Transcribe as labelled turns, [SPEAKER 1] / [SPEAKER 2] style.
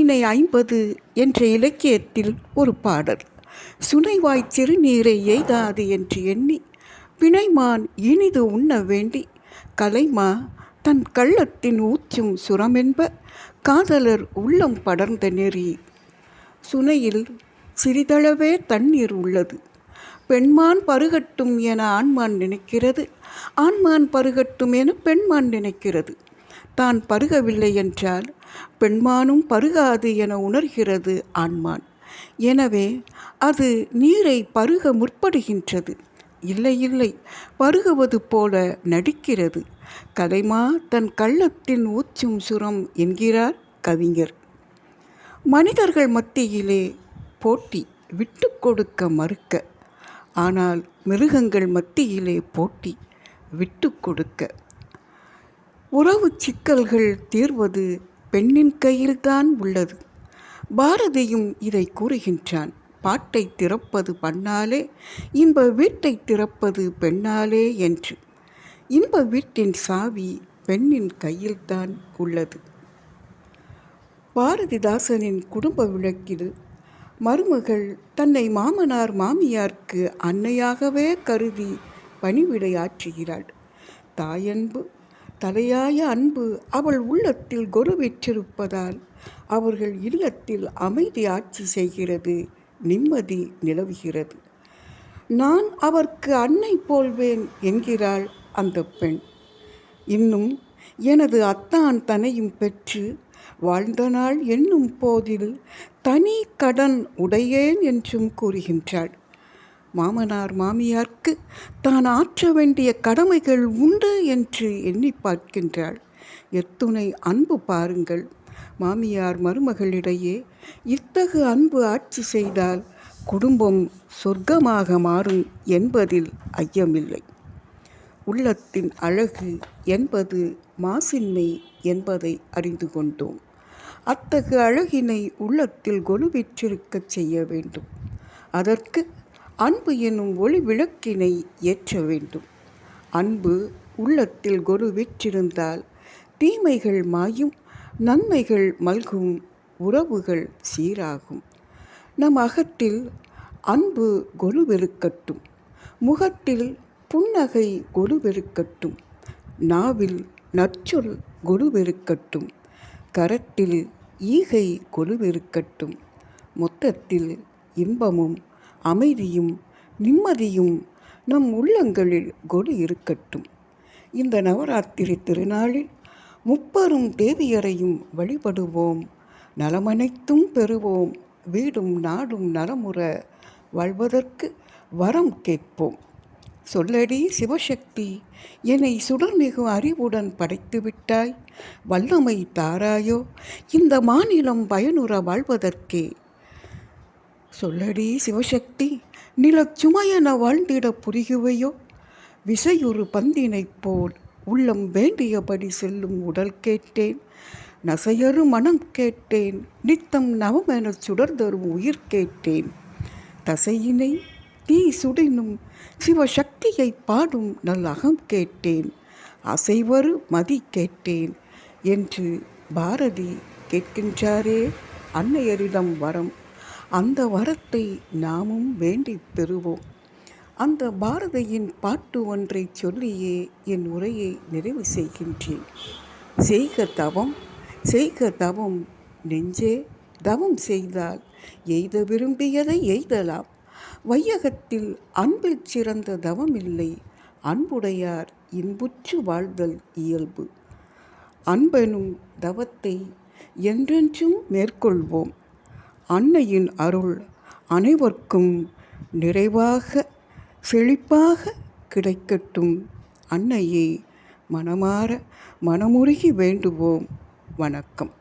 [SPEAKER 1] திணை 50 என்ற இலக்கியத்தில் ஒரு பாடல். சுனைவாய் சிறுநீரை எய்தாது என்று எண்ணி பிணைமான் இனிது உண்ண வேண்டி கலைமா தன் கள்ளத்தின் ஊச்சும் சுரமென்ப காதலர் உள்ளம் படர்ந்த நெறி. சுனையில் சிறிதளவே தண்ணீர் உள்ளது. பெண்மான் பருகட்டும் என ஆண்மான் நினைக்கிறது, ஆண்மான் பருகட்டும் என பெண்மான் நினைக்கிறது. தான் பருகவில்லை என்றால் பெண்மானும் பருகாது என உணர்கிறது ஆண்மான். எனவே அது நீரை பருக முற்படுகின்றது. இல்லை இல்லை, பருகுவது போல நடிக்கிறது. கலைமா தன் கள்ளத்தின் ஊச்சும் சுரம் என்கிறார் கவிஞர். மனிதர்கள் மத்தியிலே போட்டி விட்டு கொடுக்க மறுக்க, ஆனால் மிருகங்கள் மத்தியிலே போட்டி விட்டு கொடுக்க. உறவு சிக்கல்கள் தீர்வது பெண்ணின் கையில்தான் உள்ளது. பாரதியும் இதை கூறுகின்றான். பாட்டை திறப்பது பண்ணாலே, இன்ப வீட்டை திறப்பது பெண்ணாலே என்று. இன்ப வீட்டின் சாவி பெண்ணின் கையில்தான் உள்ளது. பாரதிதாசனின் குடும்ப விளக்கில் மருமகள் தன்னை மாமனார் மாமியாருக்கு அன்னையாகவே கருதி பணிவிடை ஆற்றுகிறாள். தாயன்பு, தலையாய அன்பு அவள் உள்ளத்தில் கொலுவெற்றிருப்பதால் அவர்கள் இல்லத்தில் அமைதி ஆட்சி செய்கிறது, நிம்மதி நிலவுகிறது. நான் அவர்க்கு அன்னை போல்வேன் என்கிறாள் அந்த பெண். இன்னும் எனது அத்தான் தனையும் பெற்று வாழ்ந்த நாள் என்னும் போதில் தனி கடன் உடையேன் என்றும் கூறுகின்றாள். மாமனார் மாமியார்க்கு தான் ஆற்ற வேண்டிய கடமைகள் உண்டு என்று எண்ணி பார்க்கின்றாள். எத்துணை அன்பு பாருங்கள்! மாமியார் மருமகளிடையே இத்தகு அன்பு ஆட்சி செய்தால் குடும்பம் சொர்க்கமாக மாறும் என்பதில் ஐயமில்லை. உள்ளத்தின் அழகு என்பது மாசின்மை என்பதை அறிந்து கொண்டோம். அத்தகு அழகினை உள்ளத்தில் கொலுவிற்றிருக்கச் செய்ய வேண்டும். அதற்கு அன்பு என்னும் ஒளி விளக்கினை ஏற்ற வேண்டும். அன்பு உள்ளத்தில் கொலுவிற்றிருந்தால் தீமைகள் மாயும், நன்மைகள் மல்கும், உறவுகள் சீராகும். நம் அகத்தில் அன்பு கொலுவெருக்கட்டும், முகத்தில் புன்னகை கொலுவெருக்கட்டும், நாவில் நற்சொல் கொலுவெருக்கட்டும், கரத்தில் ஈகை கொலுவெருக்கட்டும். மொத்தத்தில் இன்பமும் அமைதியும் நிம்மதியும் நம் உள்ளங்களில் கொலு இருக்கட்டும். இந்த நவராத்திரி திருநாளில் முப்பெரும் தேவியரையும் வழிபடுவோம். நலமனைத்தும் பெறுவோம். வீடும் நாடும் நலமுற வாழ்வதற்கு வரம் கேட்போம். சொல்லடி சிவசக்தி, என்னை சுடர்மிகு அறிவுடன் படைத்து விட்டாய். வல்லமை தாராயோ இந்த மாநிலம் பயனுற வாழ்வதற்கே. சொல்லடி சிவசக்தி, நிலச்சுமையென வாழ்ந்திட புரிகுவையோ. விசையுறு பந்தினைப் போல் உள்ளம் வேண்டியபடி செல்லும் உடல் கேட்டேன். நசையறு மனம் கேட்டேன். நித்தம் நவமென சுடர்தரும் உயிர் கேட்டேன். தசையினை தீ சுடினும் சிவசக்தியை பாடும் நல் அகம் கேட்டேன். அசைவரு மதி கேட்டேன் என்று பாரதி கேட்கின்றாரே அன்னையரிடம் வரம். அந்த வரத்தை நாமும் வேண்டி பெறுவோம். அந்த பாரதியின் பாட்டு ஒன்றை சொல்லியே என் உரையை நிறைவு செய்கின்றேன். செய்க தவம், செய்க தவம் நெஞ்சே, தவம் செய்தால் எய்த விரும்பியதை எய்தலாம். வையகத்தில் அன்பில் சிறந்த தவம் இல்லை. அன்புடையார் இன்புற்று வாழ்தல் இயல்பு. அன்பெனும் தவத்தை என்றென்றும் மேற்கொள்வோம். அன்னையின் அருள் அனைவருக்கும் நிறைவாக செழிப்பாக கிடைக்கட்டும். அன்னையை மனமாற மனமுருகி வேண்டுவோம். வணக்கம்.